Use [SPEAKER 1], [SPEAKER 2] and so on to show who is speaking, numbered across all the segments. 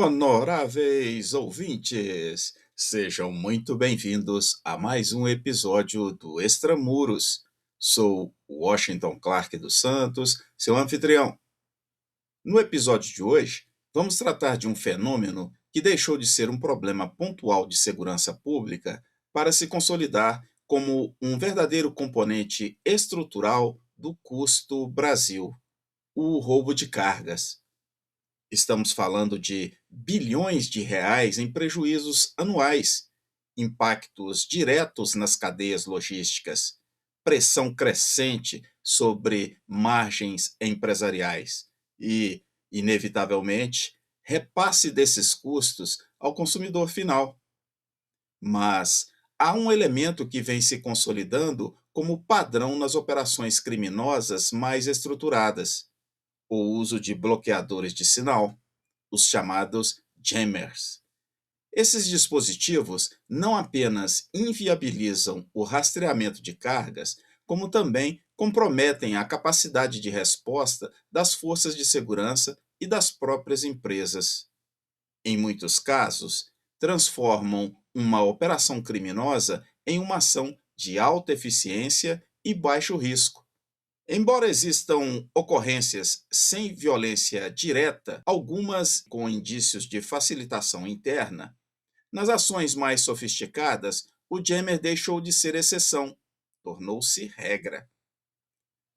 [SPEAKER 1] Honoráveis ouvintes, sejam muito bem-vindos a mais um episódio do Extramuros. Sou o Washington Clark dos Santos, seu anfitrião. No episódio de hoje, vamos tratar de um fenômeno que deixou de ser um problema pontual de segurança pública para se consolidar como um verdadeiro componente estrutural do custo Brasil: o roubo de cargas. Estamos falando de bilhões de reais em prejuízos anuais, impactos diretos nas cadeias logísticas, pressão crescente sobre margens empresariais e, inevitavelmente, repasse desses custos ao consumidor final. Mas há um elemento que vem se consolidando como padrão nas operações criminosas mais estruturadas: o uso de bloqueadores de sinal, os chamados jammers. Esses dispositivos não apenas inviabilizam o rastreamento de cargas, como também comprometem a capacidade de resposta das forças de segurança e das próprias empresas. Em muitos casos, transformam uma operação criminosa em uma ação de alta eficiência e baixo risco. Embora existam ocorrências sem violência direta, algumas com indícios de facilitação interna, nas ações mais sofisticadas, o jammer deixou de ser exceção, tornou-se regra.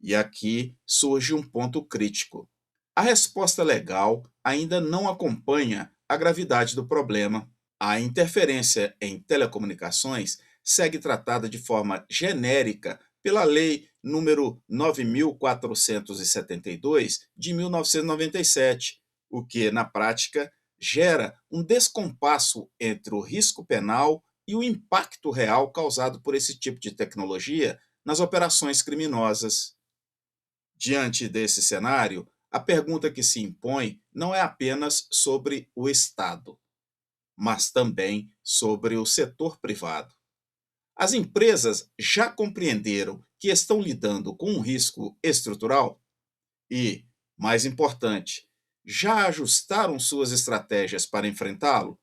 [SPEAKER 1] E aqui surge um ponto crítico. A resposta legal ainda não acompanha a gravidade do problema. A interferência em telecomunicações segue tratada de forma genérica pela Lei número 9472 de 1997, o que, na prática, gera um descompasso entre o risco penal e o impacto real causado por esse tipo de tecnologia nas operações criminosas. Diante desse cenário, a pergunta que se impõe não é apenas sobre o Estado, mas também sobre o setor privado. As empresas já compreenderam que estão lidando com um risco estrutural e, mais importante, já ajustaram suas estratégias para enfrentá-lo?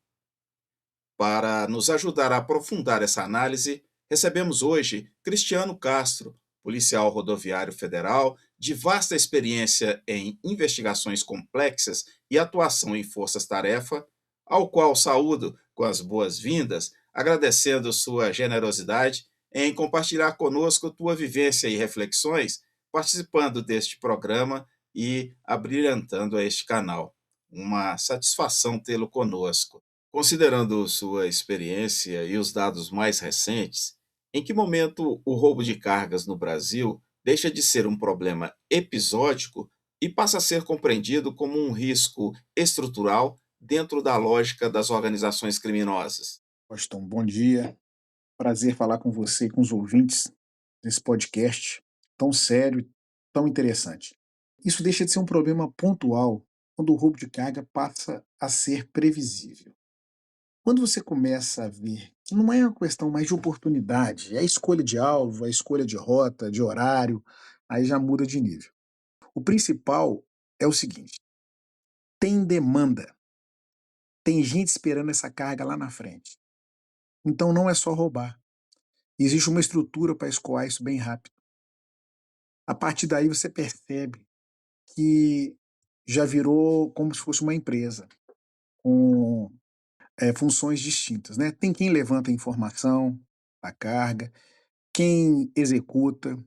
[SPEAKER 1] Para nos ajudar a aprofundar essa análise, recebemos hoje Cristiano Castro, policial rodoviário federal de vasta experiência em investigações complexas e atuação em forças-tarefa, ao qual saúdo com as boas-vindas, agradecendo sua generosidade em compartilhar conosco tua vivência e reflexões, participando deste programa e abrilhantando este canal. Uma satisfação tê-lo conosco. Considerando sua experiência e os dados mais recentes, em que momento o roubo de cargas no Brasil deixa de ser um problema episódico e passa a ser compreendido como um risco estrutural dentro da lógica das organizações criminosas?
[SPEAKER 2] Washington, bom dia. Prazer falar com você e com os ouvintes desse podcast tão sério e tão interessante. Isso deixa de ser um problema pontual quando o roubo de carga passa a ser previsível. Quando você começa a ver que não é uma questão mais de oportunidade, é a escolha de alvo, a escolha de rota, de horário, aí já muda de nível. O principal é o seguinte: tem demanda, tem gente esperando essa carga lá na frente. Então não é só roubar. Existe uma estrutura para escoar isso bem rápido. A partir daí você percebe que já virou como se fosse uma empresa, com funções distintas, né? Tem quem levanta a informação, a carga, quem executa,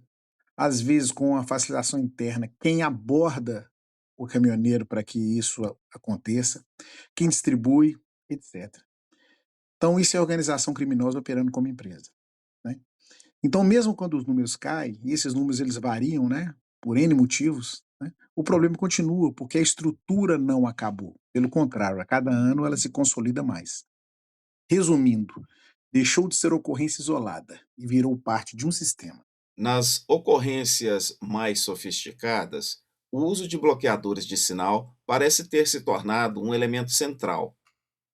[SPEAKER 2] às vezes com a facilitação interna, quem aborda o caminhoneiro para que isso aconteça, quem distribui, etc. Então isso é organização criminosa operando como empresa, né? Então, mesmo quando os números caem, e esses números eles variam, né, por N motivos, né, o problema continua, porque a estrutura não acabou. Pelo contrário, a cada ano ela se consolida mais. Resumindo, deixou de ser ocorrência isolada e virou parte de um sistema.
[SPEAKER 1] Nas ocorrências mais sofisticadas, o uso de bloqueadores de sinal parece ter se tornado um elemento central.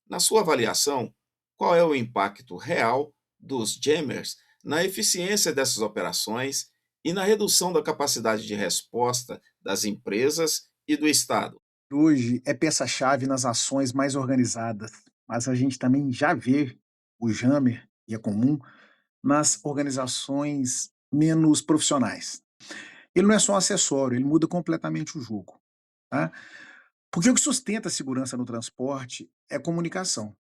[SPEAKER 1] Na sua avaliação, qual é o impacto real dos jammers na eficiência dessas operações e na redução da capacidade de resposta das empresas e do Estado?
[SPEAKER 2] Hoje é peça-chave nas ações mais organizadas, mas a gente também já vê o jammer, e é comum, nas organizações menos profissionais. Ele não é só um acessório, ele muda completamente o jogo, tá? Porque o que sustenta a segurança no transporte é a comunicação.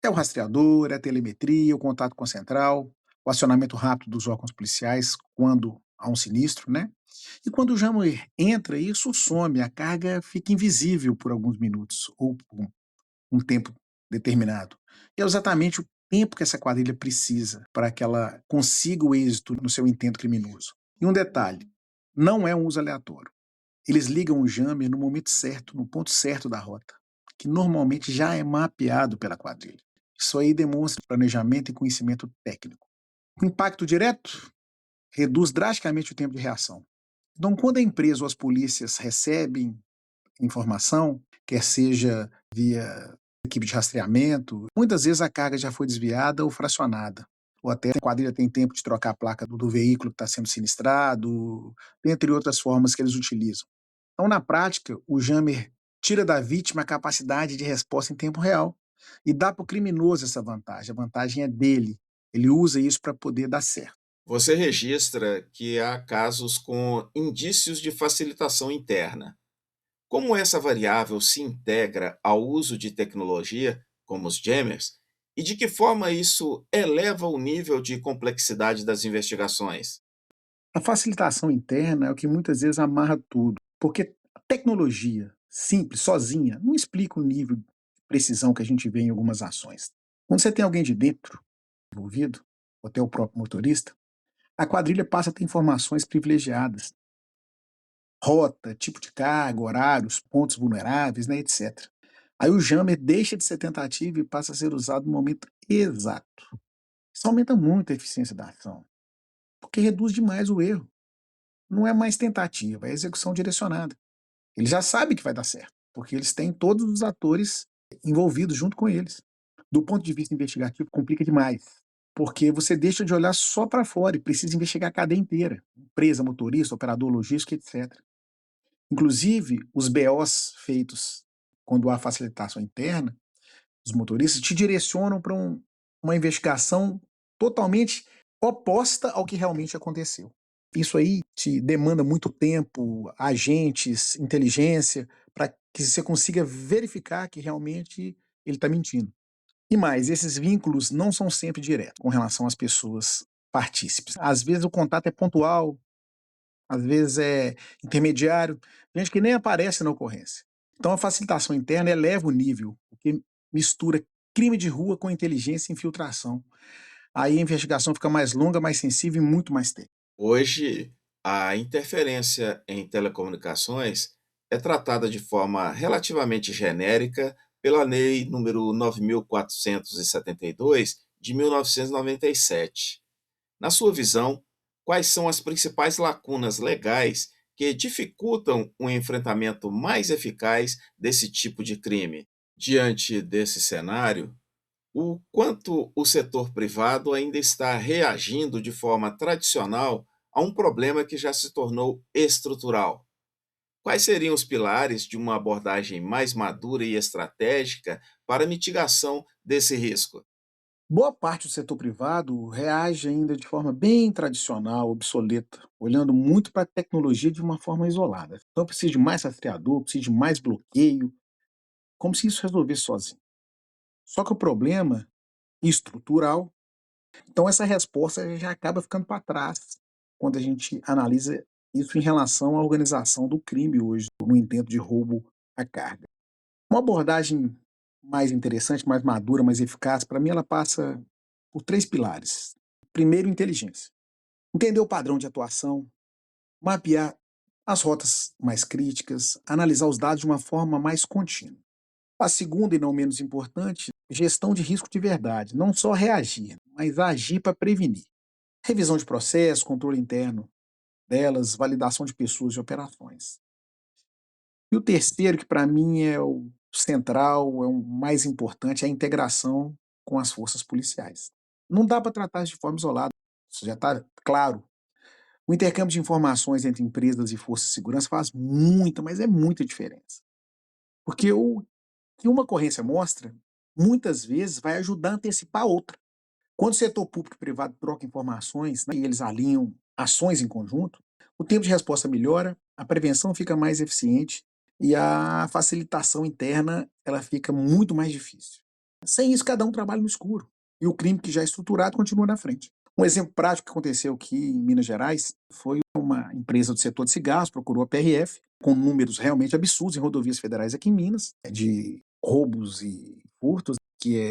[SPEAKER 2] É o rastreador, é a telemetria, o contato com a central, o acionamento rápido dos órgãos policiais quando há um sinistro, né? E quando o jammer entra, isso some, a carga fica invisível por alguns minutos ou por um tempo determinado. E é exatamente o tempo que essa quadrilha precisa para que ela consiga o êxito no seu intento criminoso. E um detalhe, não é um uso aleatório. Eles ligam o jammer no momento certo, no ponto certo da rota, que normalmente já é mapeado pela quadrilha. Isso aí demonstra planejamento e conhecimento técnico. O impacto direto reduz drasticamente o tempo de reação. Então, quando a empresa ou as polícias recebem informação, quer seja via equipe de rastreamento, muitas vezes a carga já foi desviada ou fracionada. Ou até a quadrilha tem tempo de trocar a placa do veículo que está sendo sinistrado, dentre outras formas que eles utilizam. Então, na prática, o jammer tira da vítima a capacidade de resposta em tempo real e dá para o criminoso essa vantagem. A vantagem é dele. Ele usa isso para poder dar certo.
[SPEAKER 1] Você registra que há casos com indícios de facilitação interna. Como essa variável se integra ao uso de tecnologia, como os jammers, e de que forma isso eleva o nível de complexidade das investigações?
[SPEAKER 2] A facilitação interna é o que muitas vezes amarra tudo, porque a tecnologia simples, sozinha, não explica o nível de precisão que a gente vê em algumas ações. Quando você tem alguém de dentro envolvido, ou até o próprio motorista, a quadrilha passa a ter informações privilegiadas. Rota, tipo de carga, horários, pontos vulneráveis, né, etc. Aí o jammer deixa de ser tentativa e passa a ser usado no momento exato. Isso aumenta muito a eficiência da ação, porque reduz demais o erro. Não é mais tentativa, é execução direcionada. Ele já sabe que vai dar certo, porque eles têm todos os atores envolvidos junto com eles. Do ponto de vista investigativo, complica demais, porque você deixa de olhar só para fora e precisa investigar a cadeia inteira, empresa, motorista, operador logístico, etc. Inclusive, os BOs feitos quando há facilitação interna, os motoristas te direcionam para uma investigação totalmente oposta ao que realmente aconteceu. Isso aí te demanda muito tempo, agentes, inteligência, para que você consiga verificar que realmente ele está mentindo. E mais, esses vínculos não são sempre diretos com relação às pessoas partícipes. Às vezes o contato é pontual, às vezes é intermediário, gente que nem aparece na ocorrência. Então a facilitação interna eleva o nível, porque mistura crime de rua com inteligência e infiltração. Aí a investigação fica mais longa, mais sensível e muito mais tempo.
[SPEAKER 1] Hoje, a interferência em telecomunicações é tratada de forma relativamente genérica pela Lei número 9472 de 1997. Na sua visão, quais são as principais lacunas legais que dificultam um enfrentamento mais eficaz desse tipo de crime? Diante desse cenário, o quanto o setor privado ainda está reagindo de forma tradicional a um problema que já se tornou estrutural? Quais seriam os pilares de uma abordagem mais madura e estratégica para a mitigação desse risco?
[SPEAKER 2] Boa parte do setor privado reage ainda de forma bem tradicional, obsoleta, olhando muito para a tecnologia de uma forma isolada. Então precisa de mais rastreador, precisa de mais bloqueio, como se isso resolvesse sozinho. Só que o problema estrutural, então essa resposta já acaba ficando para trás quando a gente analisa isso em relação à organização do crime hoje, no intento de roubo à carga. Uma abordagem mais interessante, mais madura, mais eficaz, para mim ela passa por três pilares. Primeiro, inteligência. Entender o padrão de atuação, mapear as rotas mais críticas, analisar os dados de uma forma mais contínua. A segunda, e não menos importante, gestão de risco de verdade. Não só reagir, mas agir para prevenir. Revisão de processos, controle interno delas, validação de pessoas e operações. E o terceiro, que para mim é o central, é o mais importante, é a integração com as forças policiais. Não dá para tratar isso de forma isolada, isso já está claro. O intercâmbio de informações entre empresas e forças de segurança faz muita, mas é muita diferença. Porque o que uma ocorrência mostra, muitas vezes vai ajudar a antecipar outra. Quando o setor público e privado trocam informações, né, e eles alinham ações em conjunto, o tempo de resposta melhora, a prevenção fica mais eficiente e a facilitação interna ela fica muito mais difícil. Sem isso, cada um trabalha no escuro e o crime que já é estruturado continua na frente. Um exemplo prático que aconteceu aqui em Minas Gerais foi uma empresa do setor de cigarros, procurou a PRF, com números realmente absurdos em rodovias federais aqui em Minas, de roubos e furtos,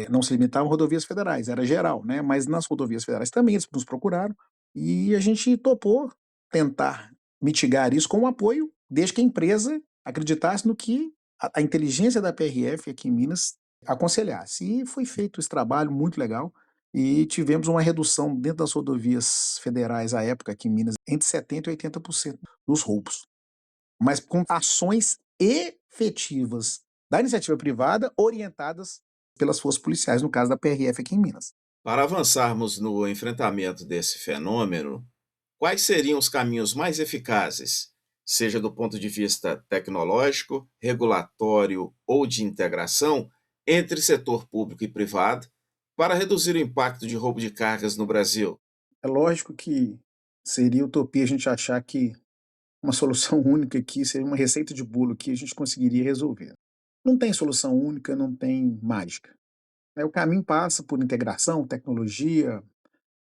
[SPEAKER 2] não se limitavam a rodovias federais, era geral, né? Mas nas rodovias federais também eles nos procuraram e a gente topou tentar mitigar isso com o apoio, desde que a empresa acreditasse no que a inteligência da PRF aqui em Minas aconselhasse. E foi feito esse trabalho muito legal e tivemos uma redução dentro das rodovias federais à época aqui em Minas entre 70% e 80% dos roubos, mas com ações efetivas da iniciativa privada orientadas pelas forças policiais, no caso da PRF aqui em Minas.
[SPEAKER 1] Para avançarmos no enfrentamento desse fenômeno, quais seriam os caminhos mais eficazes, seja do ponto de vista tecnológico, regulatório ou de integração, entre setor público e privado, para reduzir o impacto de roubo de cargas no Brasil?
[SPEAKER 2] É lógico que seria utopia a gente achar que uma solução única aqui seria uma receita de bolo que a gente conseguiria resolver. Não tem solução única, não tem mágica. O caminho passa por integração, tecnologia,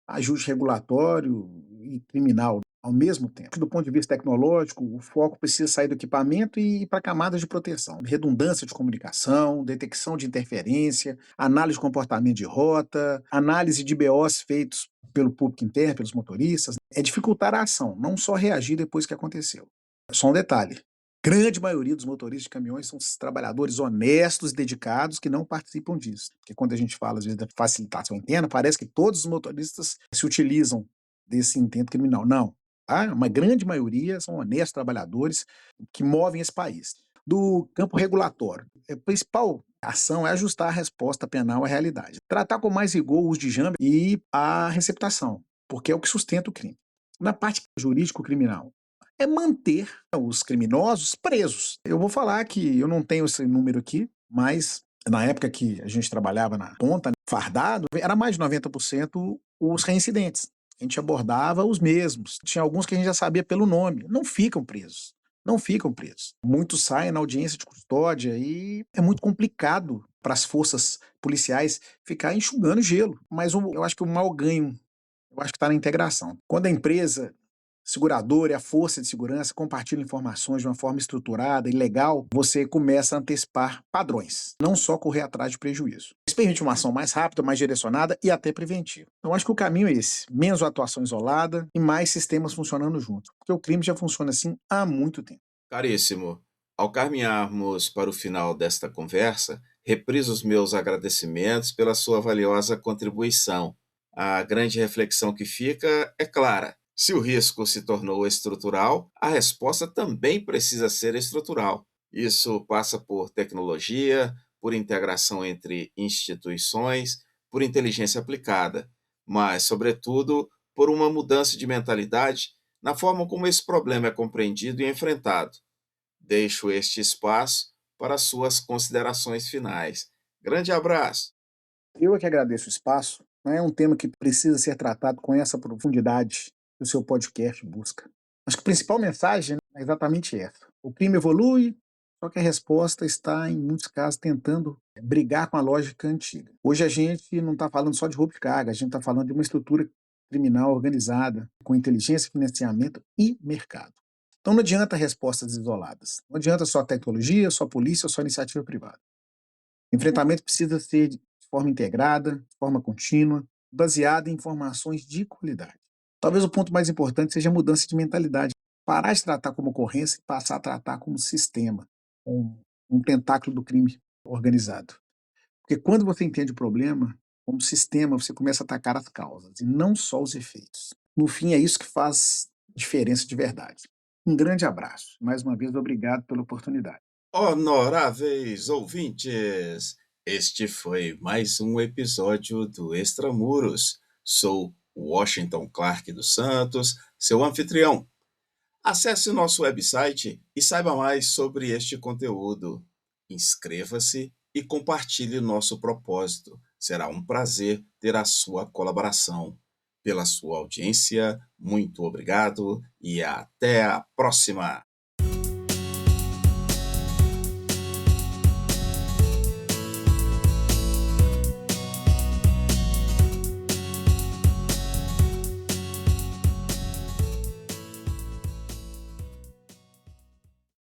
[SPEAKER 2] ajuste regulatório e criminal ao mesmo tempo. Do ponto de vista tecnológico, o foco precisa sair do equipamento e ir para camadas de proteção, redundância de comunicação, detecção de interferência, análise de comportamento de rota, análise de BOs feitos pelo público interno, pelos motoristas. É dificultar a ação, não só reagir depois que aconteceu. Só um detalhe: grande maioria dos motoristas de caminhões são trabalhadores honestos e dedicados que não participam disso. Porque quando a gente fala, às vezes, da facilitação interna, parece que todos os motoristas se utilizam desse intento criminal. Não. Tá? Uma grande maioria são honestos trabalhadores que movem esse país. Do campo regulatório, a principal ação é ajustar a resposta penal à realidade. Tratar com mais rigor o uso de jamba e a receptação, porque é o que sustenta o crime. Na parte jurídico-criminal, é manter os criminosos presos. Eu vou falar que eu não tenho esse número aqui, mas na época que a gente trabalhava na ponta, fardado, era mais de 90% os reincidentes. A gente abordava os mesmos. Tinha alguns que a gente já sabia pelo nome. Não ficam presos. Não ficam presos. Muitos saem na audiência de custódia e é muito complicado para as forças policiais ficar enxugando gelo. Mas eu acho que o mau ganho, eu acho que está na integração. Quando a empresa seguradora e a força de segurança compartilham informações de uma forma estruturada e legal, você começa a antecipar padrões, não só correr atrás de prejuízo. Isso permite uma ação mais rápida, mais direcionada e até preventiva. Então, acho que o caminho é esse: menos atuação isolada e mais sistemas funcionando juntos, porque o crime já funciona assim há muito tempo.
[SPEAKER 1] Caríssimo, ao caminharmos para o final desta conversa, repriso os meus agradecimentos pela sua valiosa contribuição. A grande reflexão que fica é clara: se o risco se tornou estrutural, a resposta também precisa ser estrutural. Isso passa por tecnologia, por integração entre instituições, por inteligência aplicada, mas, sobretudo, por uma mudança de mentalidade na forma como esse problema é compreendido e enfrentado. Deixo este espaço para suas considerações finais. Grande abraço.
[SPEAKER 2] Eu é que agradeço o espaço. É um tema que precisa ser tratado com essa profundidade que o seu podcast busca. Acho que a principal mensagem é exatamente essa: o crime evolui, só que a resposta está, em muitos casos, tentando brigar com a lógica antiga. Hoje a gente não está falando só de roubo de carga, a gente está falando de uma estrutura criminal organizada, com inteligência, financiamento e mercado. Então não adianta respostas isoladas. Não adianta só tecnologia, só polícia ou só iniciativa privada. O enfrentamento precisa ser de forma integrada, de forma contínua, baseada em informações de qualidade. Talvez o ponto mais importante seja a mudança de mentalidade. Parar de tratar como ocorrência e passar a tratar como sistema, um tentáculo do crime organizado. Porque quando você entende o problema, como sistema, você começa a atacar as causas e não só os efeitos. No fim, é isso que faz diferença de verdade. Um grande abraço. Mais uma vez, obrigado pela oportunidade.
[SPEAKER 1] Honoráveis ouvintes, este foi mais um episódio do Extramuros. Sou Washington Clark dos Santos, seu anfitrião. Acesse o nosso website e saiba mais sobre este conteúdo. Inscreva-se e compartilhe nosso propósito. Será um prazer ter a sua colaboração. Pela sua audiência, muito obrigado e até a próxima!